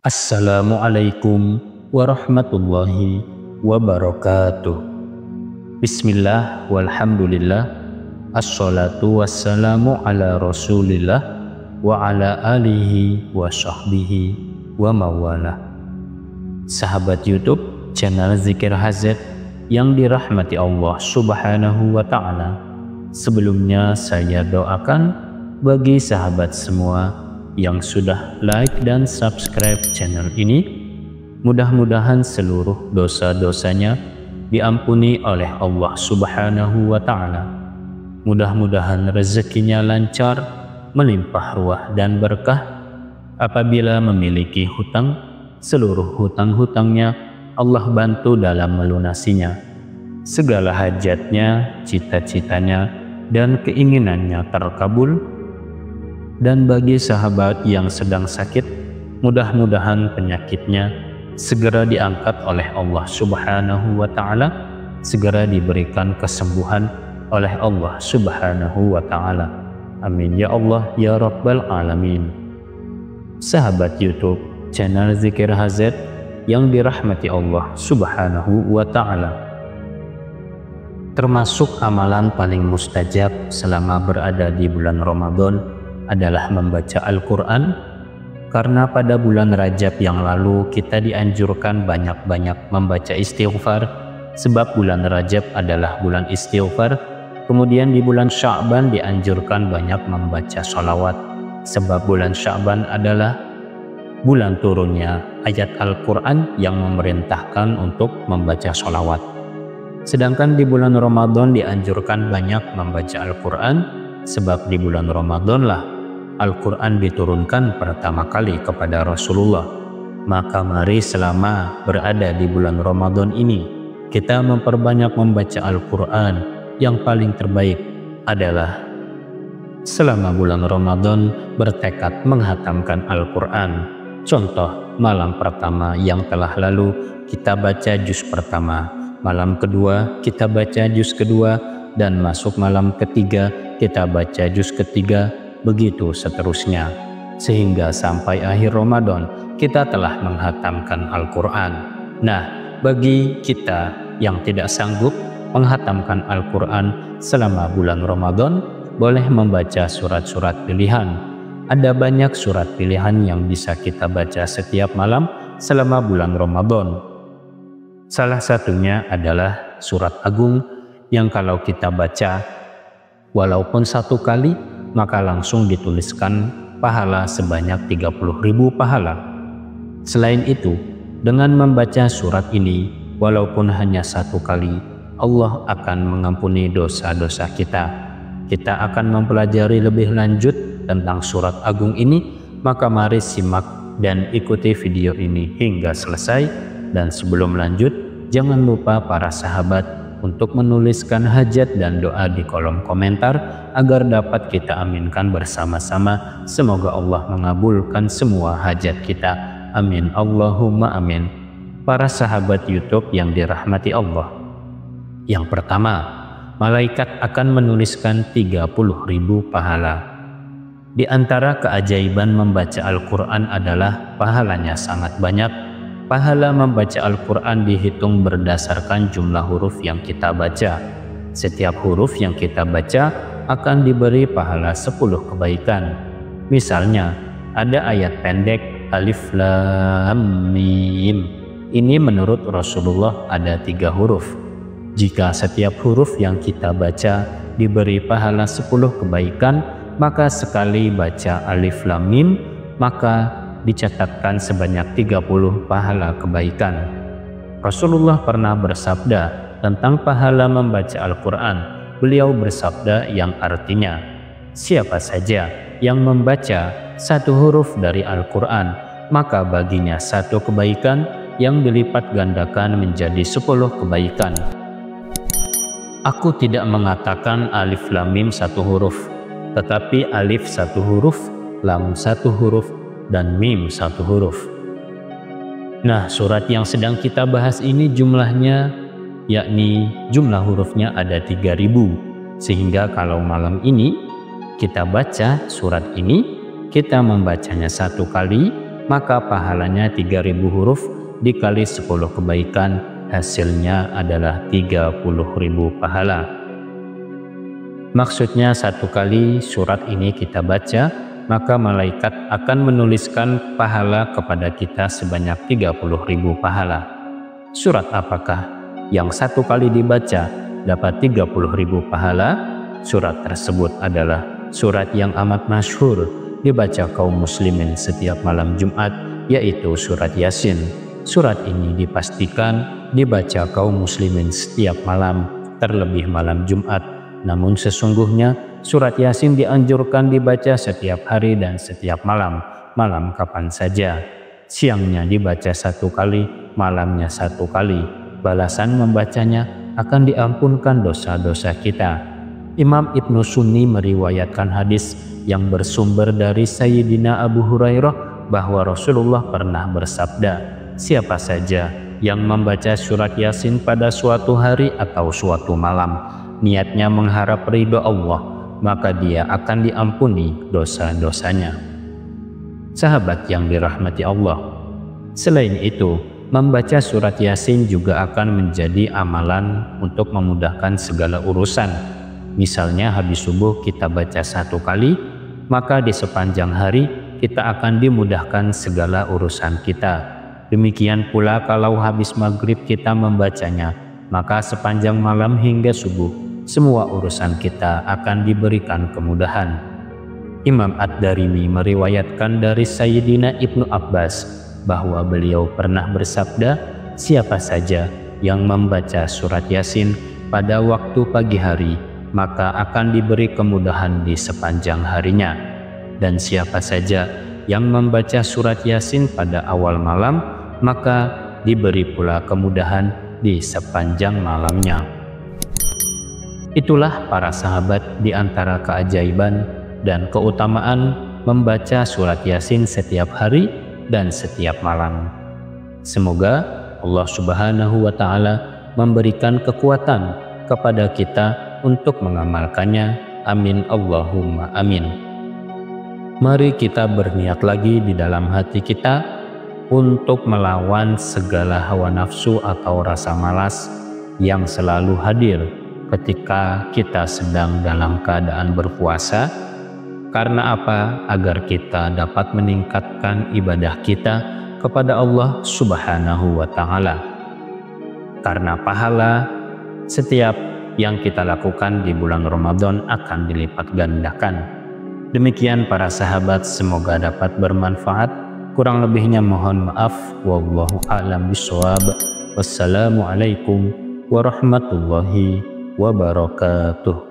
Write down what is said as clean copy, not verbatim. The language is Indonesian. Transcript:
Assalamualaikum warahmatullahi wabarakatuh. Bismillah walhamdulillah, assalatu wassalamu ala rasulillah wa ala alihi wa sahbihi wa mawalah. Sahabat YouTube channel Zikir HZ yang dirahmati Allah subhanahu wa ta'ala, sebelumnya saya doakan bagi sahabat semua yang sudah like dan subscribe channel ini, mudah-mudahan seluruh dosa-dosanya diampuni oleh Allah subhanahu wa ta'ala. Mudah-mudahan rezekinya lancar, melimpah ruah dan berkah. Apabila memiliki hutang, seluruh hutang-hutangnya Allah bantu dalam melunasinya. Segala hajatnya, cita-citanya, dan keinginannya terkabul. Dan bagi sahabat yang sedang sakit, mudah-mudahan penyakitnya segera diangkat oleh Allah subhanahu wa ta'ala, segera diberikan kesembuhan oleh Allah subhanahu wa ta'ala. Amin ya Allah ya Rabbal Alamin. Sahabat YouTube channel Zikir HZ yang dirahmati Allah subhanahu wa ta'ala, termasuk amalan paling mustajab selama berada di bulan Ramadan adalah membaca Al-Quran, karena pada bulan Rajab yang lalu kita dianjurkan banyak-banyak membaca istighfar, sebab bulan Rajab adalah bulan istighfar. Kemudian di bulan Sya'ban dianjurkan banyak membaca sholawat, sebab bulan Sya'ban adalah bulan turunnya ayat Al-Quran yang memerintahkan untuk membaca sholawat. Sedangkan di bulan Ramadan dianjurkan banyak membaca Al-Quran, sebab di bulan Ramadanlah Al-Quran diturunkan pertama kali kepada Rasulullah. Maka mari selama berada di bulan Ramadan ini, kita memperbanyak membaca Al-Quran. Yang paling terbaik adalah selama bulan Ramadan bertekad menghatamkan Al-Quran. Contoh, malam pertama yang telah lalu kita baca juz pertama, malam kedua kita baca juz kedua, dan masuk malam ketiga kita baca juz ketiga, begitu seterusnya, sehingga sampai akhir Ramadan kita telah menghatamkan Al-Quran. Nah, bagi kita yang tidak sanggup menghatamkan Al-Quran selama bulan Ramadan, boleh membaca surat-surat pilihan. Ada banyak surat pilihan yang bisa kita baca setiap malam selama bulan Ramadan. Salah satunya adalah surat Agung, yang kalau kita baca walaupun satu kali, maka langsung dituliskan pahala sebanyak 30.000 pahala. Selain itu, dengan membaca surat ini walaupun hanya satu kali, Allah akan mengampuni dosa-dosa kita. Kita akan mempelajari lebih lanjut tentang surat Agung ini, maka mari simak dan ikuti video ini hingga selesai. Dan sebelum lanjut, jangan lupa para sahabat untuk menuliskan hajat dan doa di kolom komentar agar dapat kita aminkan bersama-sama. Semoga Allah mengabulkan semua hajat kita. Amin Allahumma amin. Para sahabat YouTube yang dirahmati Allah, yang pertama, malaikat akan menuliskan 30.000 pahala. Di antara keajaiban membaca Al-Quran adalah pahalanya sangat banyak. Pahala membaca Al-Quran dihitung berdasarkan jumlah huruf yang kita baca. Setiap huruf yang kita baca akan diberi pahala 10 kebaikan. Misalnya, ada ayat pendek Alif Lam Mim. Ini menurut Rasulullah ada 3 huruf. Jika setiap huruf yang kita baca diberi pahala 10 kebaikan, maka sekali baca Alif Lam Mim, maka dicatatkan sebanyak 30 pahala kebaikan. Rasulullah pernah bersabda tentang pahala membaca Al-Quran. Beliau bersabda yang artinya, siapa saja yang membaca satu huruf dari Al-Quran, maka baginya satu kebaikan yang dilipat gandakan menjadi 10 kebaikan. Aku tidak mengatakan Alif Lam Mim satu huruf, tetapi Alif satu huruf, Lam satu huruf, dan Mim satu huruf. Nah, surat yang sedang kita bahas ini jumlahnya, yakni jumlah hurufnya ada 3.000. Sehingga kalau malam ini kita baca surat ini, kita membacanya satu kali, maka pahalanya 3000 huruf dikali 10 kebaikan, hasilnya adalah 30.000 pahala. Maksudnya satu kali surat ini kita baca, maka malaikat akan menuliskan pahala kepada kita sebanyak 30.000 pahala. Surat apakah yang satu kali dibaca dapat 30.000 pahala? Surat tersebut adalah surat yang amat masyhur dibaca kaum muslimin setiap malam Jumat, yaitu surat Yasin. Surat ini dipastikan dibaca kaum muslimin setiap malam, terlebih malam Jumat. Namun sesungguhnya surat Yasin dianjurkan dibaca setiap hari dan setiap malam, malam kapan saja. Siangnya dibaca satu kali, malamnya satu kali. Balasan membacanya akan diampunkan dosa-dosa kita. Imam Ibnu Sunni meriwayatkan hadis yang bersumber dari Sayyidina Abu Hurairah bahwa Rasulullah pernah bersabda, siapa saja yang membaca surat Yasin pada suatu hari atau suatu malam, niatnya mengharap ridho Allah, maka dia akan diampuni dosa-dosanya. Sahabat yang dirahmati Allah, selain itu, membaca surat Yasin juga akan menjadi amalan untuk memudahkan segala urusan. Misalnya habis subuh kita baca satu kali, maka di sepanjang hari kita akan dimudahkan segala urusan kita. Demikian pula kalau habis maghrib kita membacanya, maka sepanjang malam hingga subuh, semua urusan kita akan diberikan kemudahan. Imam Ad-Darimi meriwayatkan dari Sayyidina Ibnu Abbas bahwa beliau pernah bersabda, siapa saja yang membaca surat Yasin pada waktu pagi hari, maka akan diberi kemudahan di sepanjang harinya. Dan siapa saja yang membaca surat Yasin pada awal malam, maka diberi pula kemudahan di sepanjang malamnya. Itulah para sahabat di antara keajaiban dan keutamaan membaca surat Yasin setiap hari dan setiap malam. Semoga Allah Subhanahu wa Ta'ala memberikan kekuatan kepada kita untuk mengamalkannya. Amin Allahumma amin. Mari kita berniat lagi di dalam hati kita untuk melawan segala hawa nafsu atau rasa malas yang selalu hadir ketika kita sedang dalam keadaan berpuasa. Karena apa? Agar kita dapat meningkatkan ibadah kita kepada Allah Subhanahu wa Ta'ala. Karena pahala setiap yang kita lakukan di bulan Ramadan akan dilipat gandakan. Demikian para sahabat, semoga dapat bermanfaat. Kurang lebihnya mohon maaf. Wallahu a'lam bishawab. Wassalamualaikum warahmatullahi wabarakatuh.